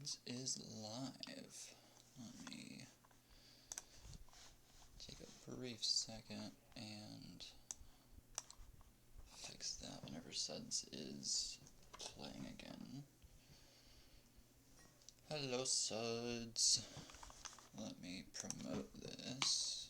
Suds is live. Let me take a brief second and fix that whenever Suds is playing again. Hello Suds. Let me promote this.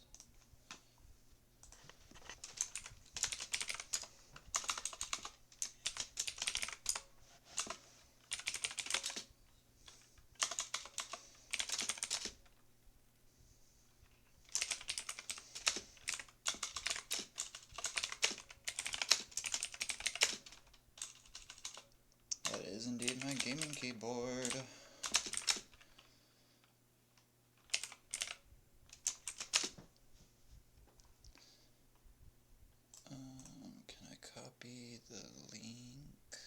That is indeed my gaming keyboard. Can I copy the link?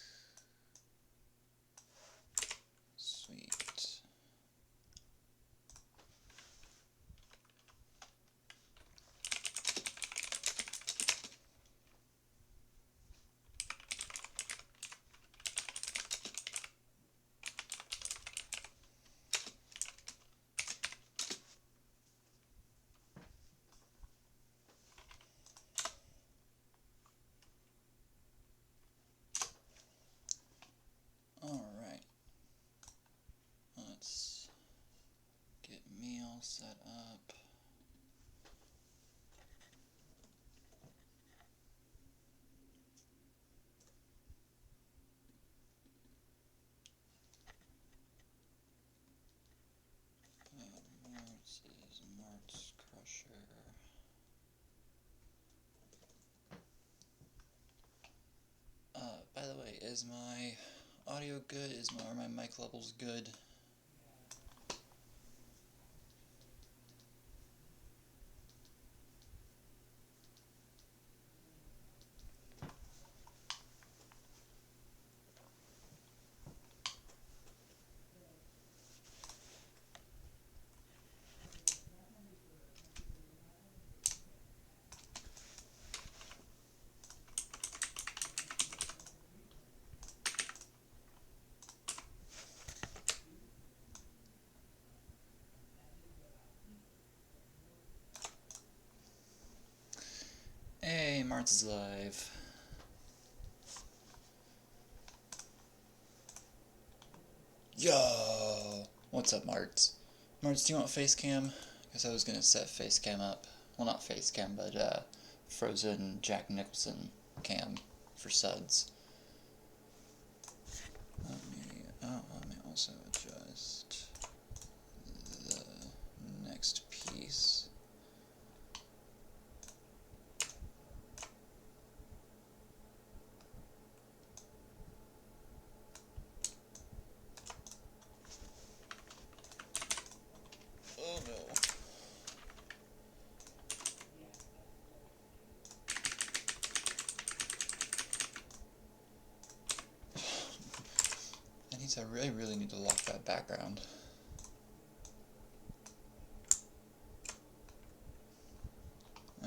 Sweet. Alright, let's get me all set up. Marts is Marts Crusher. By the way, is my audio good? Are my mic levels good? Hey, Marts is live. Yo! What's up, Marts? Marts, do you want face cam? Because I was going to set face cam up. Well, not face cam, but Frozen Jack Nicholson cam for Suds. Let me also adjust the next piece. Oh no. I really need to lock that background.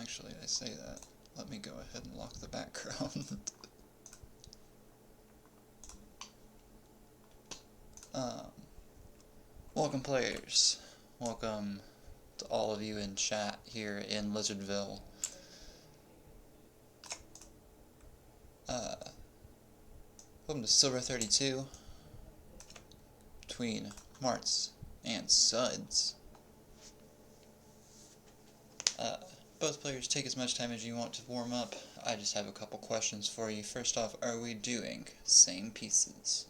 Actually, I say that. Let me go ahead and lock the background. Welcome players. Welcome to all of you in chat here in Lizardville. Welcome to Silver 32 between Marts and Suds. Both players take as much time as you want to warm up. I just have a couple questions for you. First off, are we doing same pieces?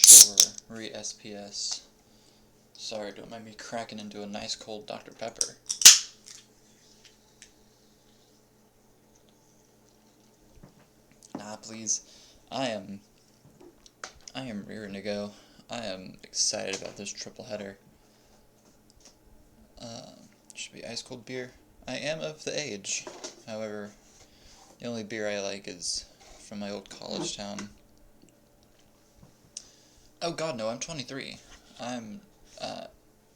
for re-SPS. Sorry, don't mind me cracking into a nice cold Dr. Pepper. Nah, please. I am rearing to go. I am excited about this triple header. Should be ice cold beer. I am of the age. However, the only beer I like is from my old college town. Oh god, no, I'm 23. I'm,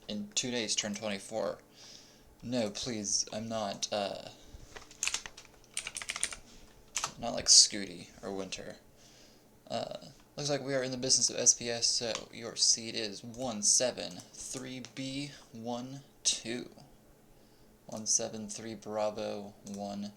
in 2 days turn 24. No, please, I'm not like Scooty or Winter. Looks like we are in the business of SPS, so your seed is 173B12. 173 Bravo 12.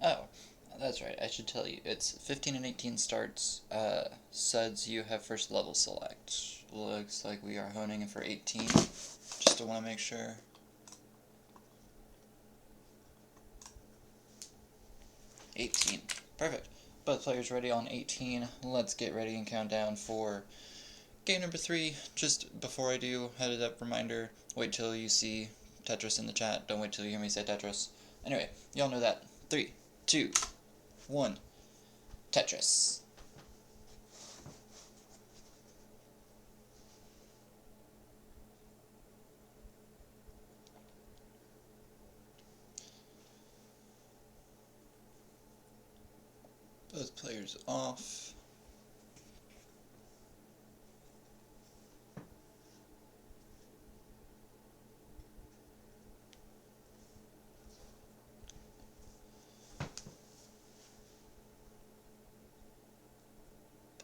Oh, that's right, I should tell you. It's 15 and 18 starts. Suds, you have first level select. Looks like we are honing in for 18. Just to want to make sure. 18. Perfect. Both players ready on 18. Let's get ready and count down for game number 3. Just before I do, headed up reminder, wait till you see Tetris in the chat. Don't wait till you hear me say Tetris. Anyway, y'all know that. 3, 2, 1. Tetris. Both players off.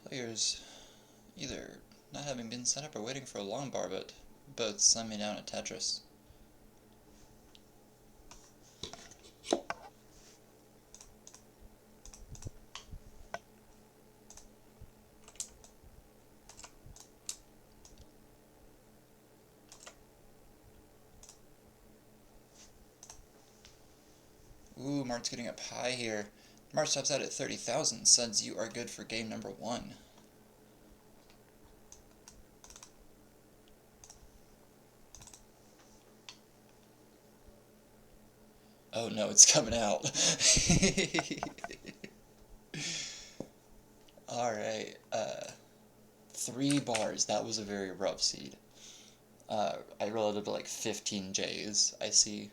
Players either not having been set up or waiting for a long bar, but both send me down at Tetris. Ooh, Mart's getting up high here. Mart stops out at 30,000. Suds, you are good for game number 1. Oh no, it's coming out. Alright, 3 bars. That was a very rough seed. I rolled up to like 15 J's, I see.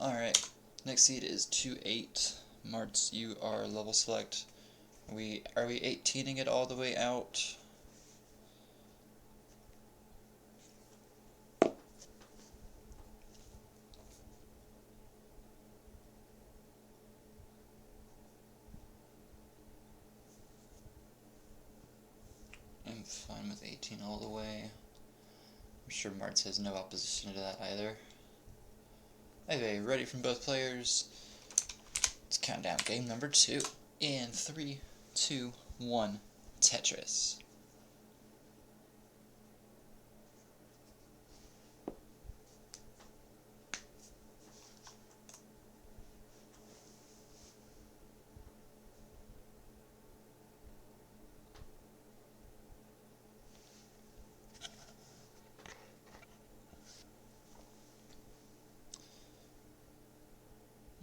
Alright, next seed is 2-8. Marts, you are level select. Are we 18ing it all the way out? I'm fine with 18 all the way. I'm sure Marts has no opposition to that either. Okay, ready from both players. Let's count down game number 2. In 3, 2, 1, Tetris.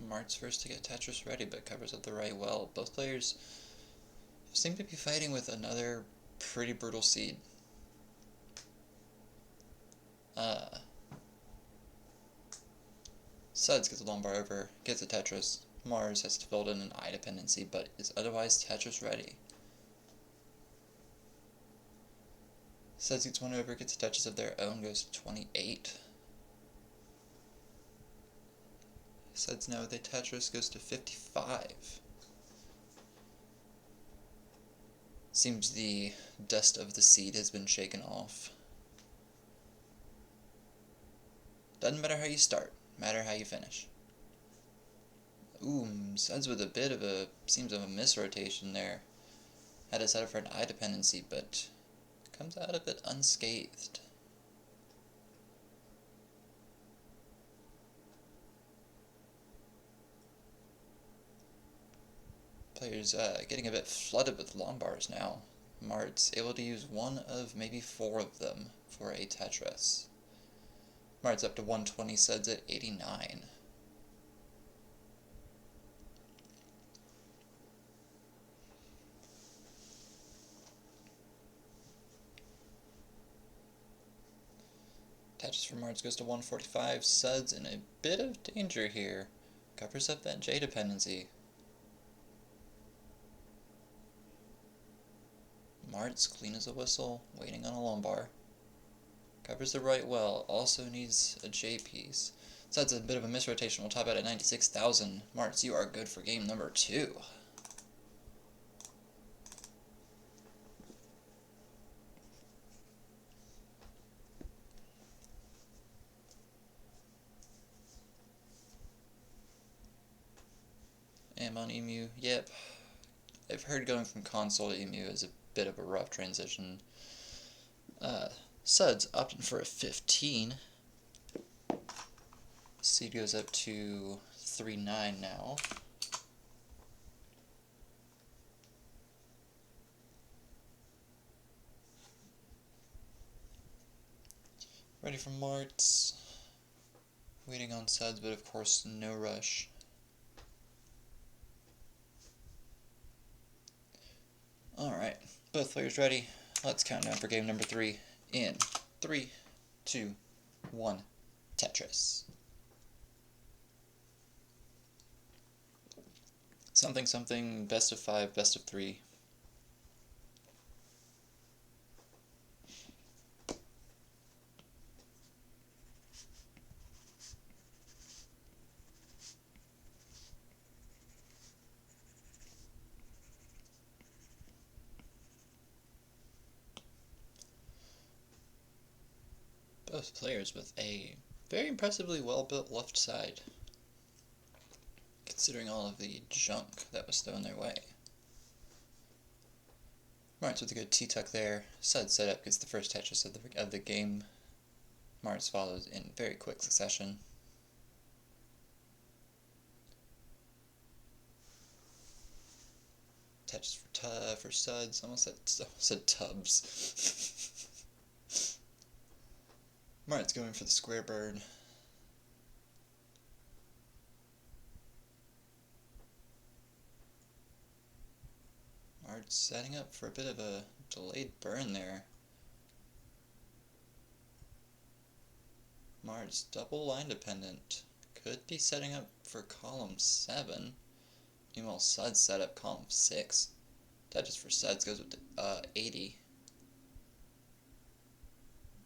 Mart's first to get Tetris ready, but covers up the right well. Both players seem to be fighting with another pretty brutal seed. Suds gets a long bar over, gets a Tetris. Mars has to build in an I dependency, but is otherwise Tetris ready. Suds gets one over, gets a Tetris of their own, goes to 28. Suds now with a Tetris goes to 55. Seems the dust of the seed has been shaken off. Doesn't matter how you start, matter how you finish. Ooh, Suds with a bit of a, seems of a misrotation there. Had it set up for an eye dependency, but comes out of it unscathed. Players getting a bit flooded with Lombars now. Mart's able to use one of maybe 4 of them for a Tetris. Mart's up to 120, Suds at 89. Tetris for Mart's goes to 145, Suds in a bit of danger here. Covers up that J dependency. Mart's clean as a whistle, waiting on a Lombar. Covers the right well, also needs a J piece. So that's a bit of a misrotation. We'll top out at 96,000. Mart's, you are good for game number 2. Am on Emu, yep. I've heard going from console to Emu is a bit of a rough transition. Suds opting for a 15. Seed goes up to 3.9 now. Ready for Marts. Waiting on Suds, but of course no rush. Alright, both players ready. Let's count down for game number 3 in 3, 2, 1, Tetris. Something something, best of 5, best of 3. Both players with a very impressively well-built left side, considering all of the junk that was thrown their way. Mart's with a good T-tuck there. Sud setup gets the first Tetris of the game. Mart's follows in very quick succession. Tetris for Suds. Almost said Tubs. Mart's going for the square bird. Mart's setting up for a bit of a delayed burn there. Mart's double line dependent. Could be setting up for column 7. Meanwhile, Suds set up column 6. Tetris for Suds goes with 80.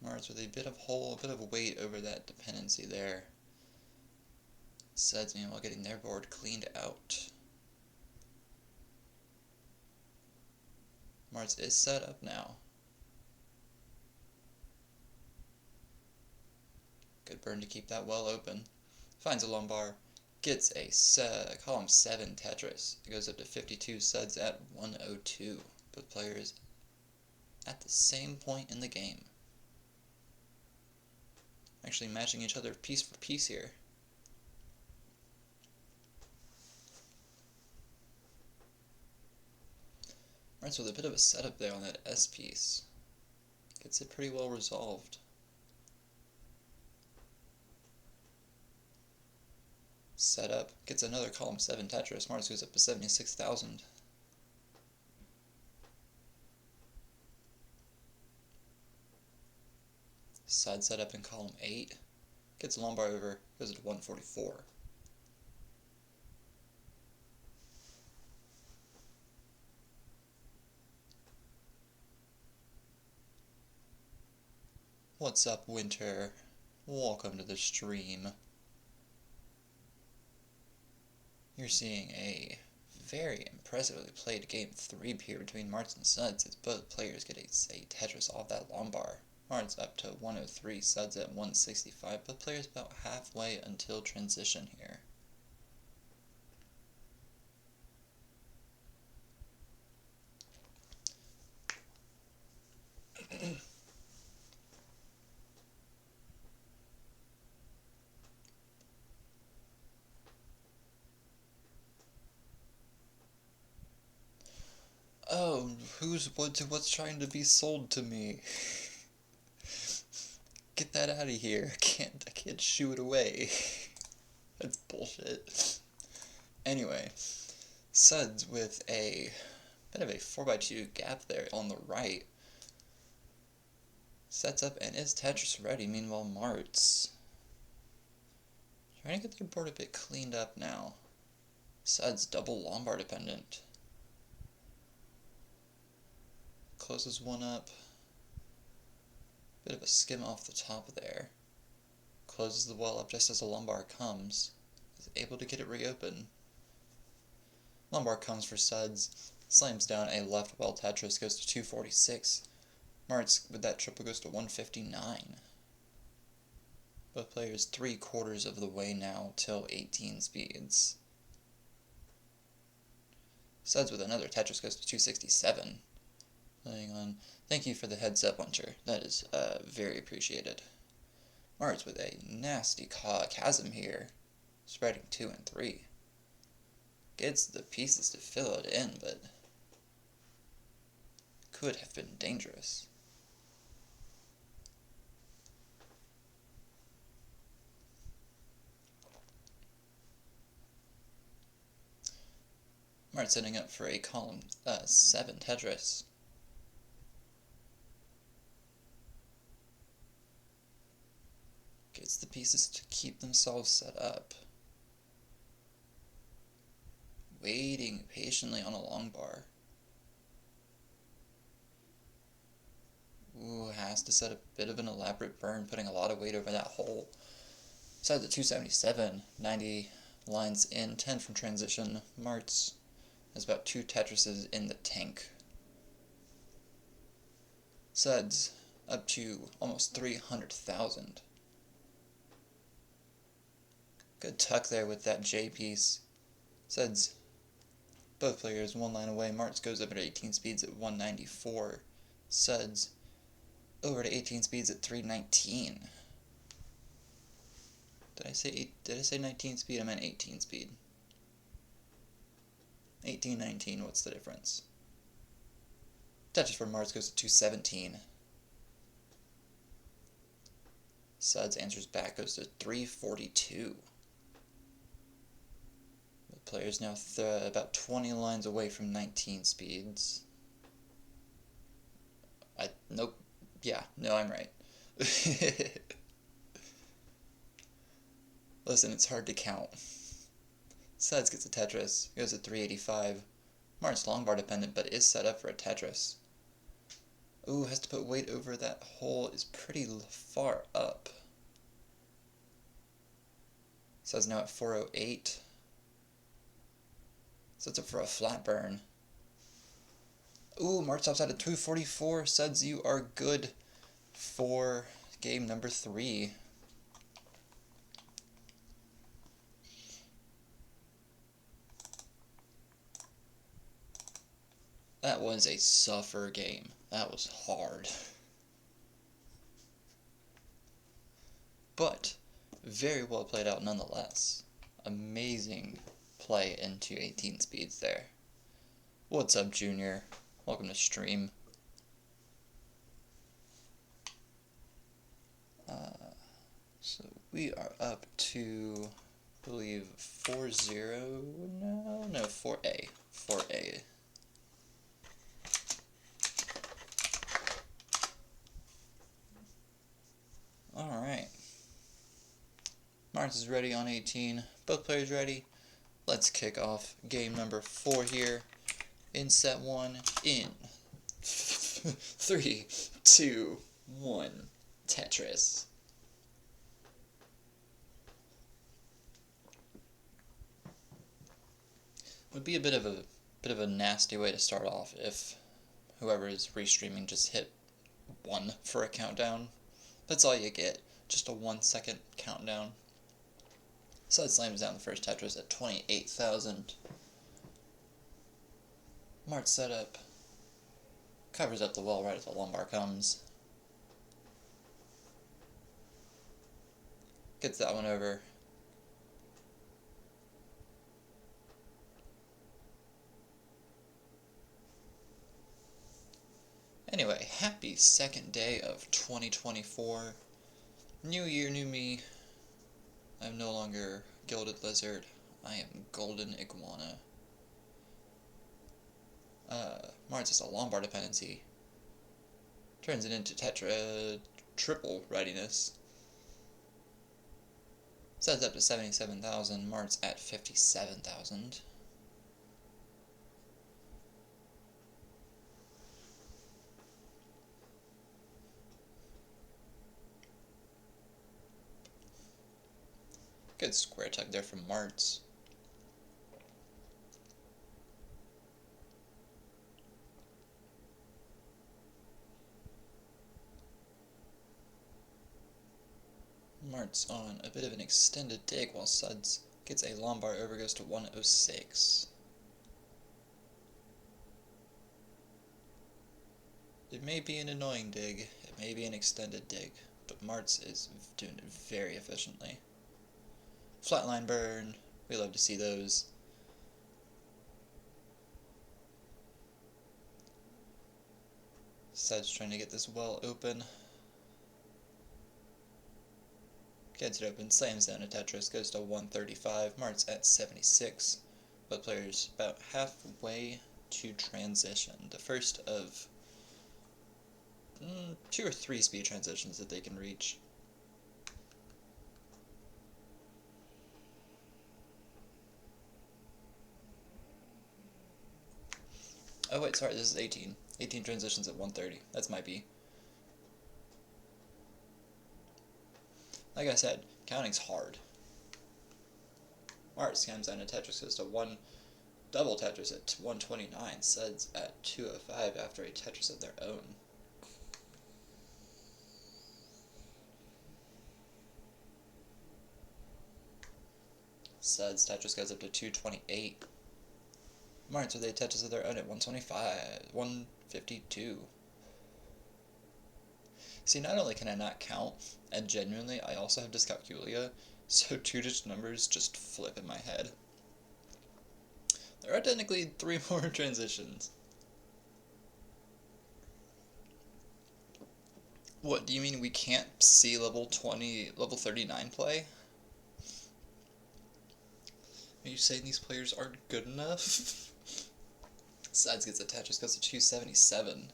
Mart's with a bit of weight over that dependency there. Suds, meanwhile, getting their board cleaned out. Mart's is set up now. Good burn to keep that well open. Finds a Lombar. Gets a column 7 Tetris. It goes up to 52, Suds at 102. Both players at the same point in the game. Actually matching each other piece for piece here. Alright, so with a bit of a setup there on that S piece. Gets it pretty well resolved. Setup. Gets another column 7 Tetris. Mart's goes up to 76,000. Side setup in column 8. Gets a Lombar over. Goes to 144. What's up, Winter? Welcome to the stream. You're seeing a very impressively played game 3 here between Marts and Suds as both players get a Tetris off that long bar. Marts up to 103, Suds at 165, but players about halfway until transition here. Oh, what's trying to be sold to me? Get that out of here. I can't shoo it away. That's bullshit. Anyway, Suds with a bit of a 4x2 gap there on the right. Sets up and is Tetris ready. Meanwhile, Marts trying to get their board a bit cleaned up now. Suds double Lombard dependent. Closes one up. Bit of a skim off the top there. Closes the well up just as the Lombard comes. Is able to get it reopened. Lombard comes for Suds. Slams down a left well Tetris. Goes to 246. Marts with that triple goes to 159. Both players 3/4 of the way now till 18 speeds. Suds with another Tetris goes to 267. Playing on, thank you for the heads up, Winter. That is very appreciated. Marts with a nasty chasm here. Spreading 2 and 3. Gets the pieces to fill it in, but could have been dangerous. Marts setting up for a column 7 Tetris. Gets the pieces to keep themselves set up. Waiting patiently on a long bar. Ooh, has to set a bit of an elaborate burn, putting a lot of weight over that hole. Suds at 277, 90 lines in, 10 from transition. Marts has about 2 Tetrises in the tank. Suds up to almost 300,000. Good tuck there with that J piece. Suds, both players 1 line away. Marts goes up at 18 speeds at 194. Suds over to 18 speeds at 319. Did I say 19 speed? I meant 18 speed. 18, 19, what's the difference? Tetris for Marts goes to 217. Suds answers back, goes to 342. The player's now about 20 lines away from 19 speeds. Nope. Yeah, no, I'm right. Listen, it's hard to count. Suds gets a Tetris, goes at 385. Marts longbar dependent, but is set up for a Tetris. Ooh, has to put weight over that hole, is pretty far up. Suds now at 408. Sets up for a flat burn. Ooh, Marts tops out at 244. Suds, you are good for game number 3. That was a suffer game. That was hard. But very well played out nonetheless. Amazing play into 18 speeds there. What's up, Junior? Welcome to stream. So we are up to, I believe, 4-0. No, 4A. 4A. Alright. Marts is ready on 18. Both players ready. Let's kick off game number 4 here in set 1 in 3, 2, 1. Tetris. Would be a bit of a nasty way to start off if whoever is restreaming just hit 1 for a countdown. That's all you get. Just a 1-second countdown. Sud slams down the first Tetris at 28,000. Mart's setup. Covers up the well right as the lumbar comes. Gets that one over. Anyway, happy second day of 2024. New year, new me. I'm no longer Gilded Lizard. I am Golden Iguana. Mars is a lumbar dependency. Turns it into triple readiness. Sets up to 77,000. Mars at 57,000. Good square tug there from Marts. Marts on a bit of an extended dig while Suds gets a lumbar over, goes to 106. It may be an annoying dig, it may be an extended dig, but Marts is doing it very efficiently. Flatline burn, we love to see those. Suds trying to get this well open. Gets it open, slams down a Tetris, goes to 135, Marts at 76. Both players about halfway to transition. The first of 2 or 3 speed transitions that they can reach. Oh wait, sorry, this is 18. 18 transitions at 130. That's my B. Like I said, counting's hard. Marts comes down to Tetris, goes to 1 double Tetris at 129. Suds at 205 after a Tetris of their own. Suds Tetris goes up to 228. Marts with a Tetris of their own at 125, 152. See, not only can I not count, and genuinely, I also have dyscalculia, so 2-digit numbers just flip in my head. There are technically 3 more transitions. What, do you mean we can't see level 39 play? Are you saying these players aren't good enough? Suds gets a Tetris, goes to 277.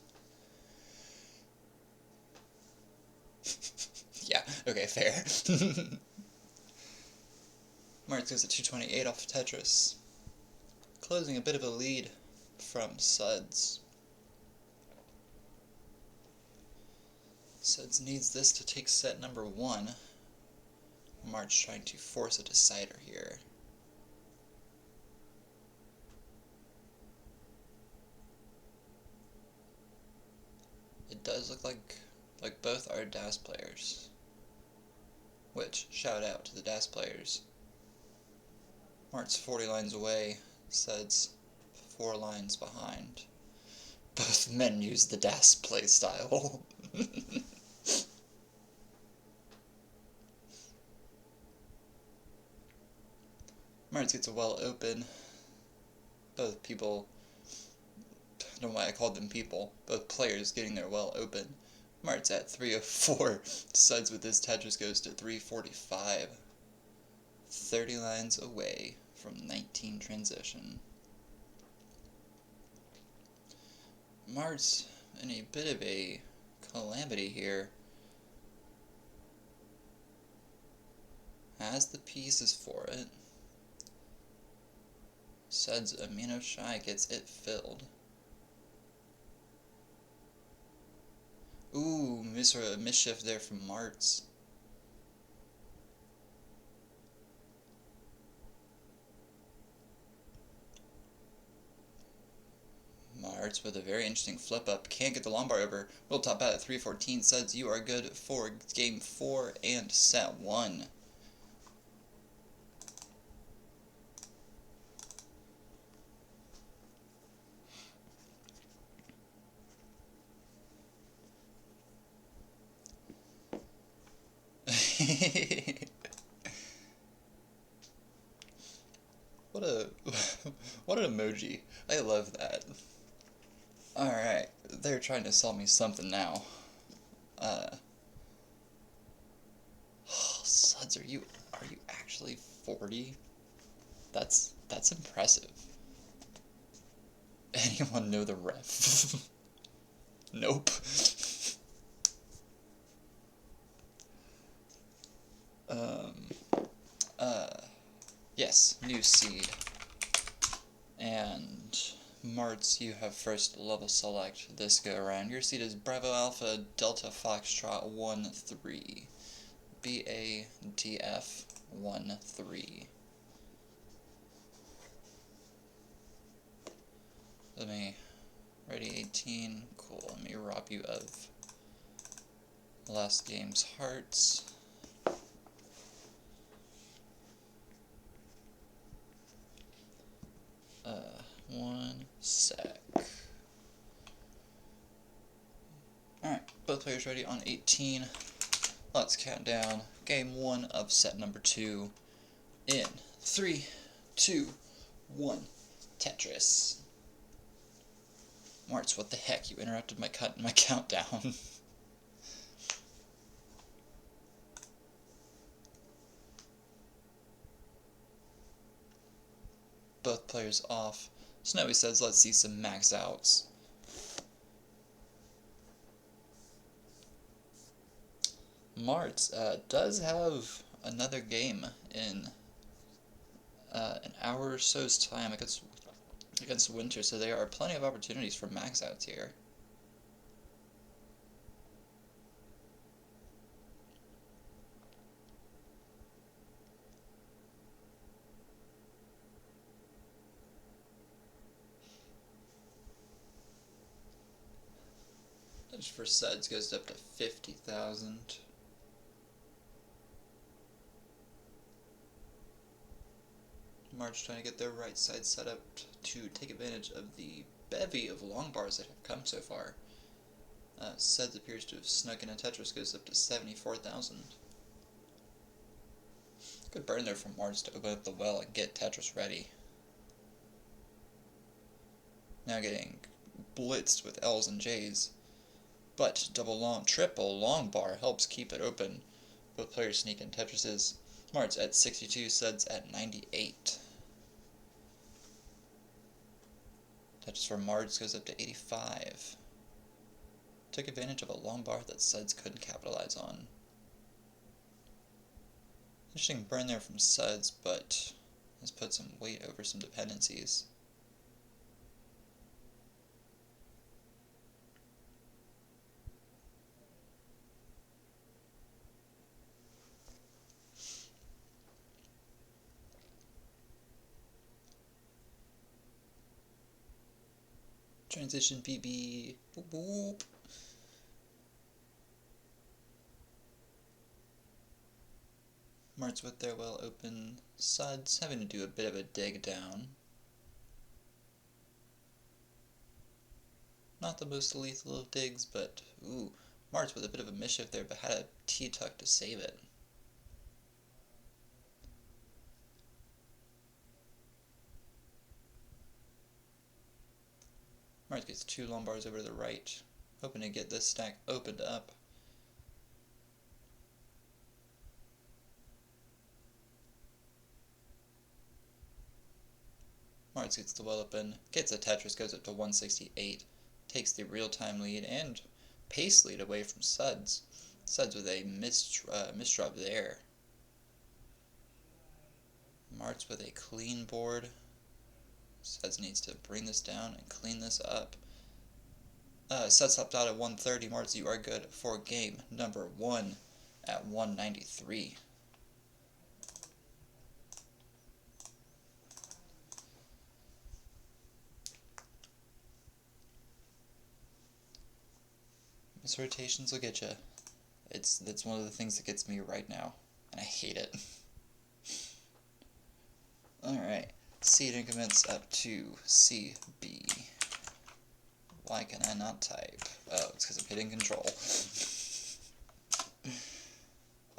Yeah, okay, fair. Marts goes to 228 off Tetris. Closing a bit of a lead from Suds. Suds needs this to take set number 1. Marts trying to force a decider here. It does look like both are DAS players. Which, shout out to the DAS players. Mart's 40 lines away, Suds 4 lines behind. Both men use the DAS playstyle. Marts gets a well open. Both people, I don't know why I called them people, both players getting their well open. Marts at 304. Suds with this Tetris goes to 345. 30 lines away from 19 transition. Marts in a bit of a calamity here. Has the pieces for it. Suds Amino Shy gets it filled. Ooh, mischief there from Marts. Marts with a very interesting flip up. Can't get the long bar over. We'll top out at 314. Suds, you are good for game 4 and set 1. What a what an emoji. I love that. Alright, they're trying to sell me something now. Suds, are you actually 40? That's impressive. Anyone know the ref? Nope. Yes, new seed. And Marts, you have first level select this go around. Your seed is Bravo Alpha Delta Foxtrot 1-3. BADF 1-3. Let me ready 18. Cool. Let me rob you of last game's hearts. One sec. Alright, both players ready on 18. Let's count down game 1 of set number 2 in 3, 2, 1. Tetris. Marts, what the heck? You interrupted my countdown. Both players off. Snowy says, let's see some max outs. Marts does have another game in an hour or so's time against Winter, so there are plenty of opportunities for max outs here. Which for suds goes up to 50,000. March trying to get their right side set up to take advantage of the bevy of long bars that have come so far. Suds appears to have snuck in, a Tetris goes up to 74,000. Good burn there from March to open up the well and get Tetris ready. Now getting blitzed with L's and J's. But triple long bar helps keep it open. Both players sneak in Tetris's. Marts at 62, Suds at 98. Tetris for Marts goes up to 85. Took advantage of a long bar that Suds couldn't capitalize on. Interesting burn there from Suds, but has put some weight over some dependencies. Transition BB. Boop boop. Marts with their well open. Suds having to do a bit of a dig down. Not the most lethal of digs, but ooh, Marts with a bit of a mischief there, but had a T-tuck to save it. Marts gets 2 long bars over to the right, hoping to get this stack opened up. Marts gets the well open, gets a Tetris, goes up to 168, takes the real-time lead and pace lead away from Suds. Suds with a misdrop there. Marts with a clean board. Suds needs to bring this down and clean this up. Suds topped out at 130. Marts, you are good for game number 1 at 193. These rotations will get you. That's one of the things that gets me right now, and I hate it. Alright, seed increments up to CB. Why can I not type? Oh, it's because I'm hitting control.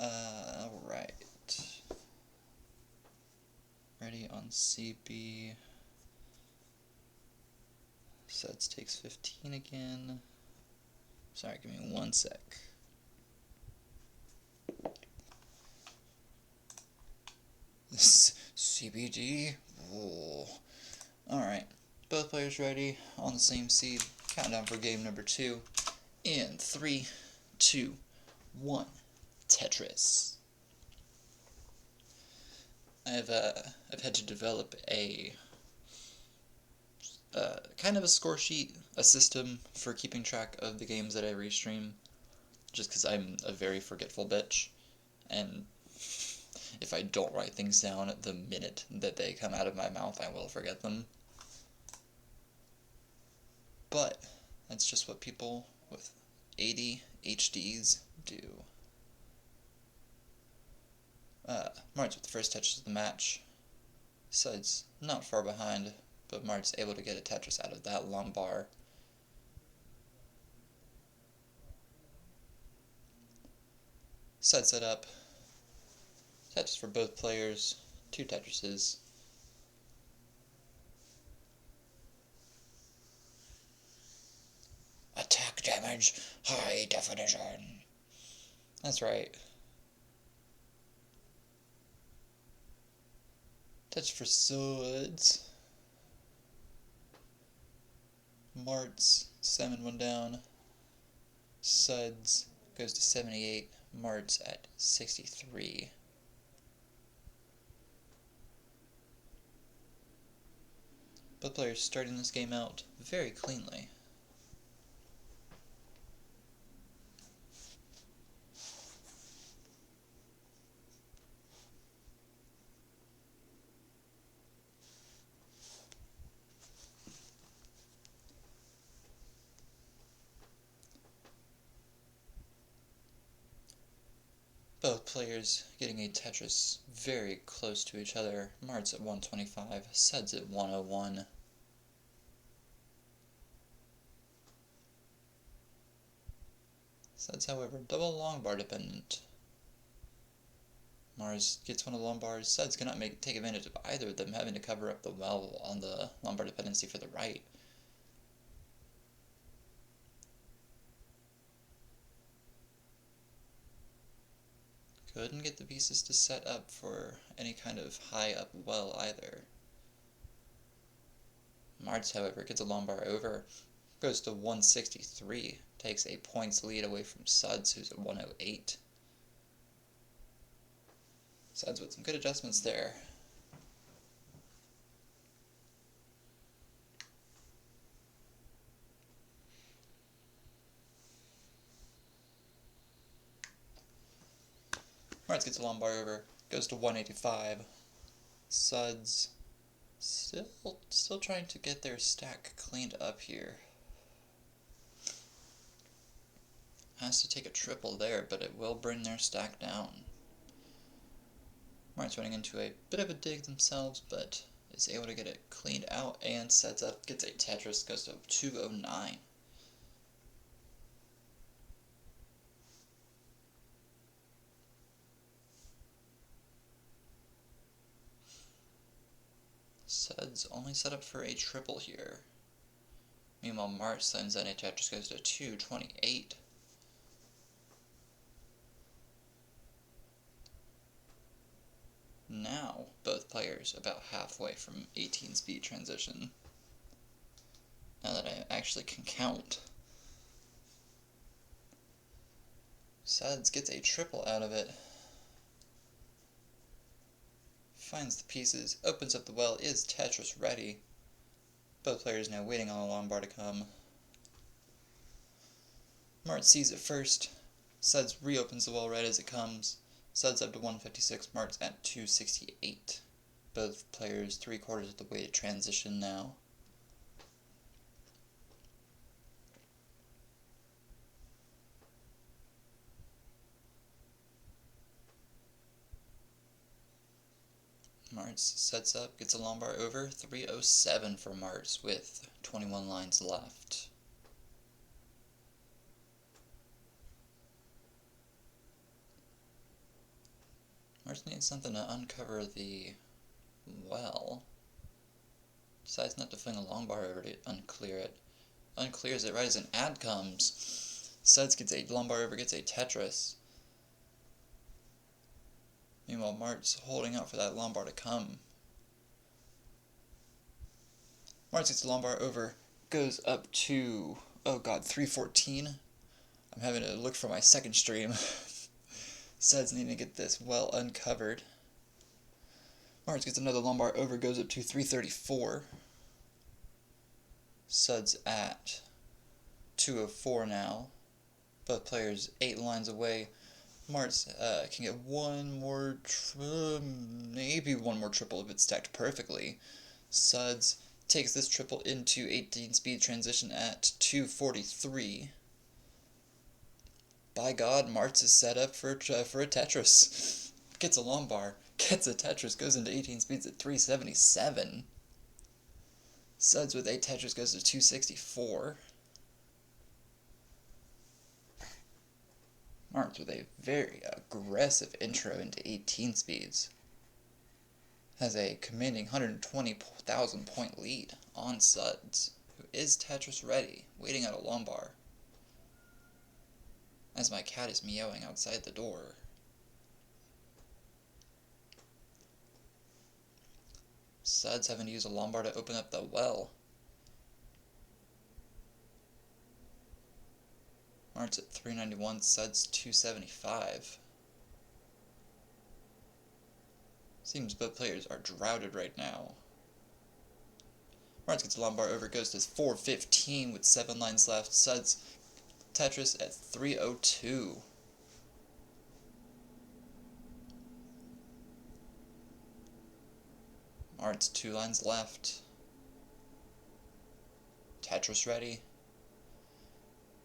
Alright. Ready on CB. Suds takes 15 again. Sorry, give me 1 sec. CBD? Alright, both players ready on the same seed. Countdown for game number 2. In 3, 2, 1. Tetris. I've had to develop a kind of a score sheet, a system for keeping track of the games that I restream, just because I'm a very forgetful bitch, and if I don't write things down the minute that they come out of my mouth, I will forget them. But that's just what people with ADHDs do. Marts with the first touches of the match. Suds not far behind, but Mart's able to get a Tetris out of that long bar. Suds set up. Tetris for both players. 2 Tetrises. Attack damage, high definition. That's right. Tetris for suds. Marts, 7-1 down. Suds goes to 78. Marts at 63. Both players starting this game out very cleanly. Both players getting a Tetris very close to each other. Marts at 125, Suds at 101. Suds, however, double long bar dependent. Mars gets one of the long bars. Suds cannot take advantage of either of them having to cover up the well on the long bar dependency for the right. Couldn't get the pieces to set up for any kind of high up well either. Marts, however, gets a long bar over, goes to 163, takes a points lead away from Suds, who's at 108. Suds with some good adjustments there. Marts gets a long bar over, goes to 185. Suds still trying to get their stack cleaned up here. Has to take a triple there, but it will bring their stack down. Marts running into a bit of a dig themselves, but is able to get it cleaned out and sets up, gets a Tetris, goes to 209. Suds only set up for a triple here. Meanwhile, March sends in a Tetris, goes to 228. Now, both players about halfway from 18 speed transition. Now that I actually can count. Suds gets a triple out of it. Finds the pieces, opens up the well, is Tetris ready. Both players now waiting on a long bar to come. Mart sees it first. Suds reopens the well right as it comes. Suds up to 156, Mart's at 268. Both players 3/4 of the way to transition now. Marts sets up, gets a long bar over, 307 for Marts with 21 lines left. Marts needs something to uncover the well. Decides not to fling a long bar over to unclear it. Unclears it right as an ad comes. Suds gets a long bar over, gets a Tetris. Meanwhile, Mart's holding out for that long bar to come. Mart's gets a long bar over, goes up to, oh god, 314. I'm having to look for my second stream. Suds need to get this well uncovered. Marts gets another long bar over, goes up to 334. Suds at 204 now. Both players 8 lines away. Marts can get one more, maybe one more triple if it's stacked perfectly. Suds takes this triple into 18 speed transition at 243. By God, Marts is set up for a Tetris. Gets a long bar, gets a Tetris, goes into 18 speeds at 377. Suds with a Tetris goes to 264. Marts with a very aggressive intro into 18 speeds. Has a commanding 120,000 point lead on Suds, who is Tetris ready, waiting at a long bar. As my cat is meowing outside the door. Suds having to use a long bar to open up the well. Marts at 391, Suds 275. Seems both players are droughted right now. Marts gets a long bar over, goes to 415 with 7 lines left. Suds Tetris at 302. Marts 2 lines left. Tetris ready.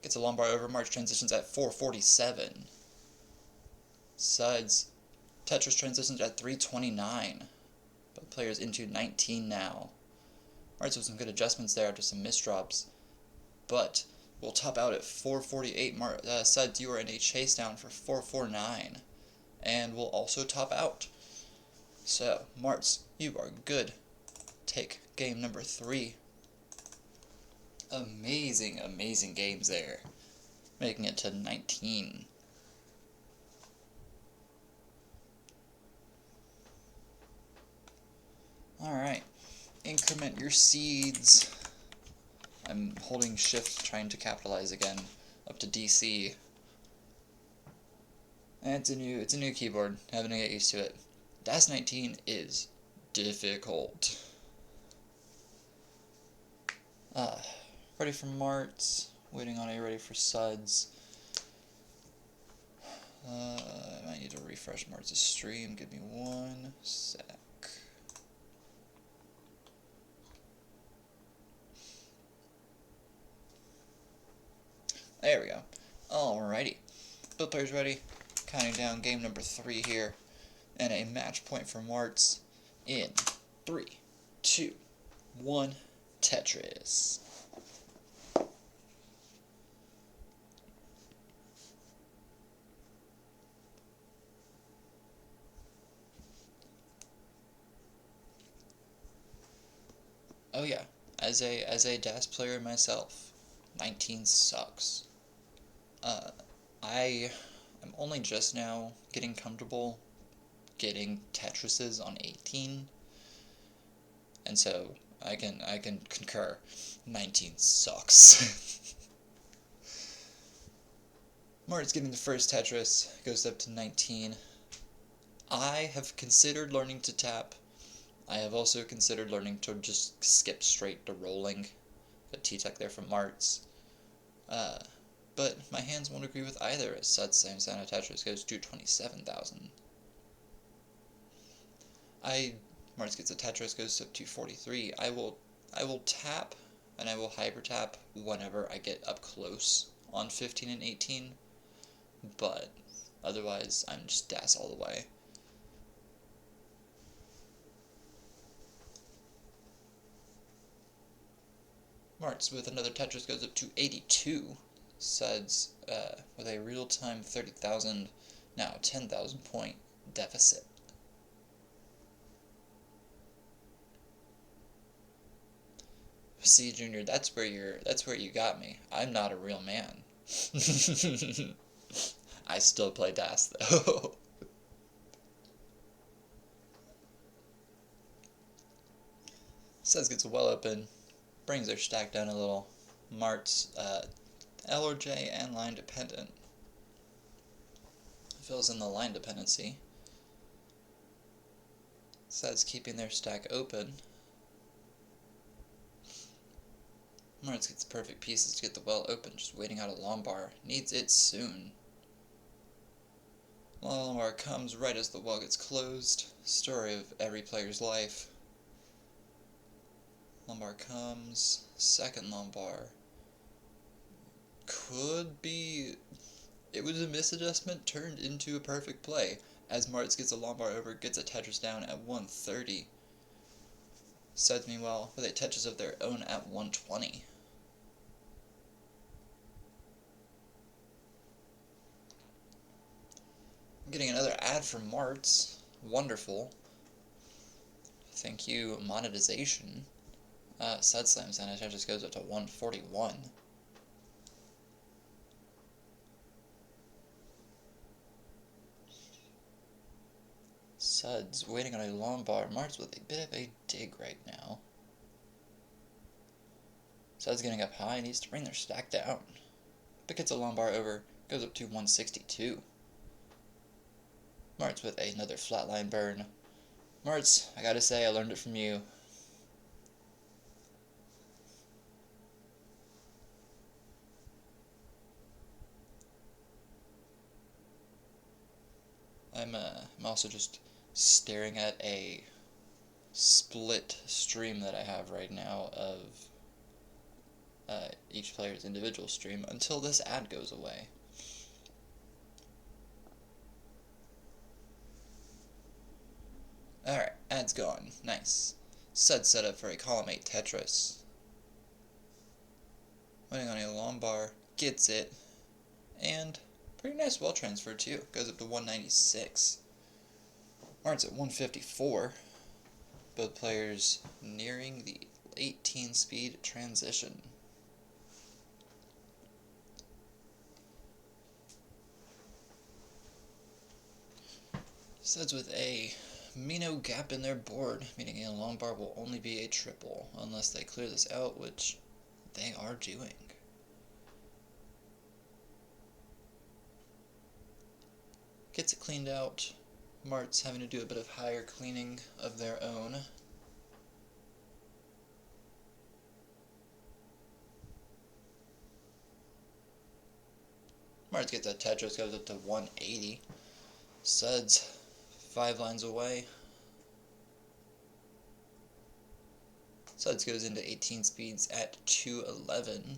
Gets a long bar over, Marts transitions at 447. Suds Tetris transitions at 329. Both players into 19 now. Marts with some good adjustments there after some misdrops. But we'll top out at 448. Suds, you are in a chase down for 449. And we'll also top out. So, Marts, you are good. Take game number 3. Amazing, amazing games there. Making it to 19. Alright. Increment your seeds. I'm holding shift trying to capitalize again. Up to DC. And it's a new keyboard. Having to get used to it. DAS 19 is difficult. Ready for Marts. Waiting on a ready for Suds. I might need to refresh Marts' stream. Give me one sec. There we go. Alrighty. Both players ready. Counting down game number 3 here. And a match point for Marts in 3, 2, 1, Tetris. Oh yeah, as a DAS player myself, 19 sucks. I'm only just now getting comfortable getting Tetrises on 18, and so I can concur. 19 sucks. Mart's getting the first Tetris, goes up to 19. I have considered learning to tap. I have also considered learning to just skip straight to rolling. A T-Tech there from Marts. But my hands won't agree with either, as Suds Same Sound of Tetris goes to 27,000. Marts gets a Tetris, goes up to 43. I will tap, and I will hyper tap whenever I get up close on 15 and 18, but otherwise I'm just DAS all the way. Marts with another Tetris goes up to 82. Suds with a real-time 30,000, now 10,000 point deficit. See, Junior, that's where you got me. I'm not a real man. I still play DAS though. Suds gets well open, brings their stack down a little. Marts, L or J and line dependent. Fills in the line dependency. Suds keeping their stack open. Marts gets perfect pieces to get the well open, just waiting out a Lombard. Needs it soon. Lombard comes right as the well gets closed. Story of every player's life. Lombard comes. Second Lombard. Could be... It was a misadjustment turned into a perfect play, as Marts gets a Lombard over, gets a Tetris down at 130. Suds, meanwhile, with a Tetris of their own at 120. I'm getting another ad from Marts. Wonderful. Thank you, monetization. Sud slams and it just goes up to 141. Suds waiting on a Lombard. Marts with a bit of a dig right now. Suds getting up high, needs to bring their stack down. But gets a Lombard over, goes up to 162. Marts with another flatline burn. Marts, I gotta say, I learned it from you. I'm also just staring at a split stream that I have right now of each player's individual stream until this ad goes away. Alright, ad's gone. Nice. Sud set up for a column 8 Tetris. Waiting on a Lombard, gets it, and pretty nice well transfer too. Goes up to 196. Marts at 154. Both players nearing the 18 speed transition. Suds with a Mino gap in their board, meaning a Lombard will only be a triple unless they clear this out, which they are doing. Gets it cleaned out. Marts having to do a bit of higher cleaning of their own. Marts gets a Tetris, goes up to 180. Suds 5 lines away. Suds goes into 18 speeds at 211.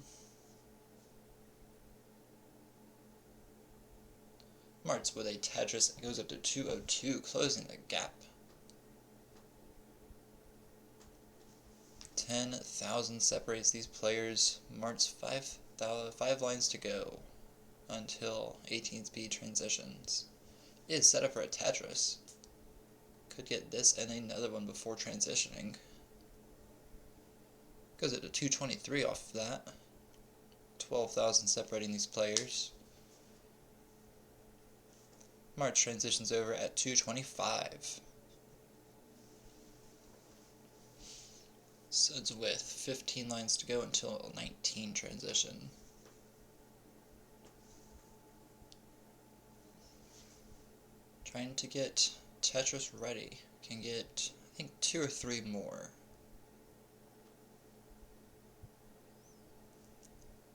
Marts with a Tetris goes up to 202, closing the gap. 10,000 separates these players. Marts 5 lines to go until 18 speed transitions. It is set up for a Tetris. Could get this and another one before transitioning. Goes up to 223 off of that. 12,000 separating these players. Marts transitions over at 225. Suds with 15 lines to go until 19 transition. Trying to get Tetris ready. Can get, I think, 2 or 3 more.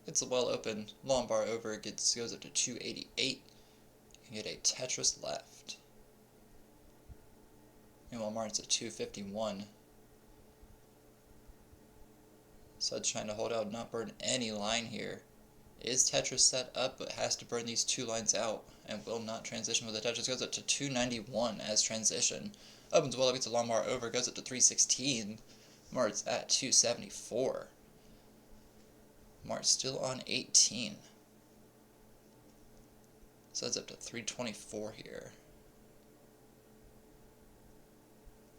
It's a well open. Lombard over goes up to 288. Can get a Tetris left. Meanwhile, Martin's at 251. Suds trying to hold out, not burn any line here. Is Tetris set up, but has to burn these 2 lines out, and will not transition with the Tetris. Goes up to 291 as transition. Opens well, gets a Lombard over, goes up to 316. Mart's at 274. Mart's still on 18. So that's up to 324 here.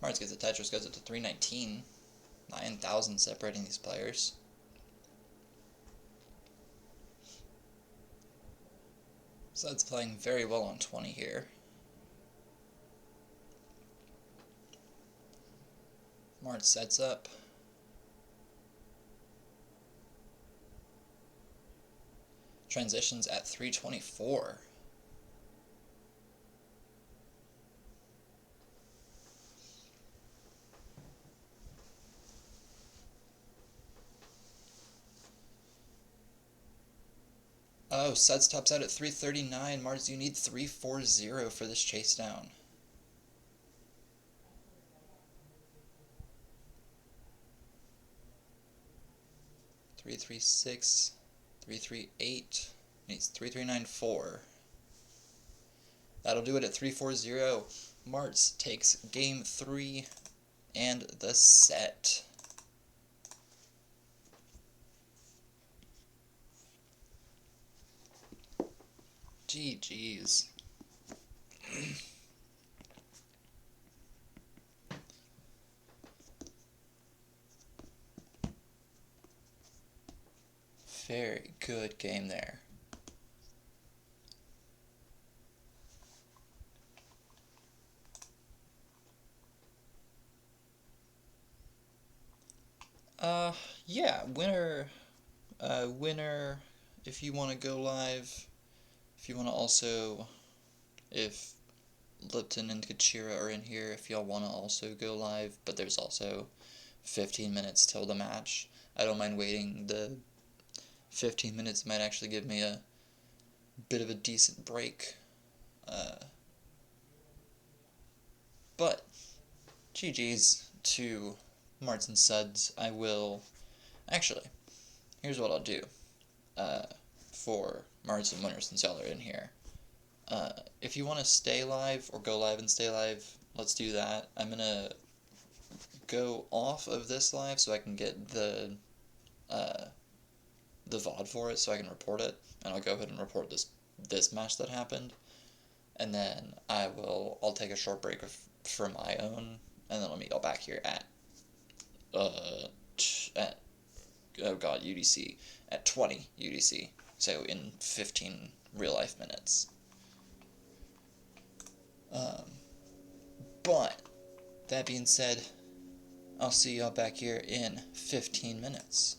Marts gets a Tetris, goes up to 319. 9,000 separating these players. Suds playing very well on 20 here. Mart sets up. Transitions at 324. Oh, Suds tops out at 339. Mars, you need 340 for this chase down. Three three six, 338. Needs 3394. That'll do it at 340. Marts takes game 3 and the set. GG's. Very good game there. Yeah, winner, if you want to go live, if you want to also, if Lipton and Kachira are in here, if y'all want to also go live, but there's also 15 minutes till the match. I don't mind waiting. The 15 minutes might actually give me a bit of a decent break. But GG's to Marts and Suds. I will, actually, here's what I'll do for Marts and winners since y'all are in here. If you want to stay live or go live and stay live, let's do that. I'm going to go off of this live so I can get the VOD for it so I can report it, and I'll go ahead and report this match that happened, and then I'll take a short break for my own, and then I'll meet y'all back here at UDC at 20 UDC, so in 15 real life minutes. But that being said, I'll see y'all back here in 15 minutes.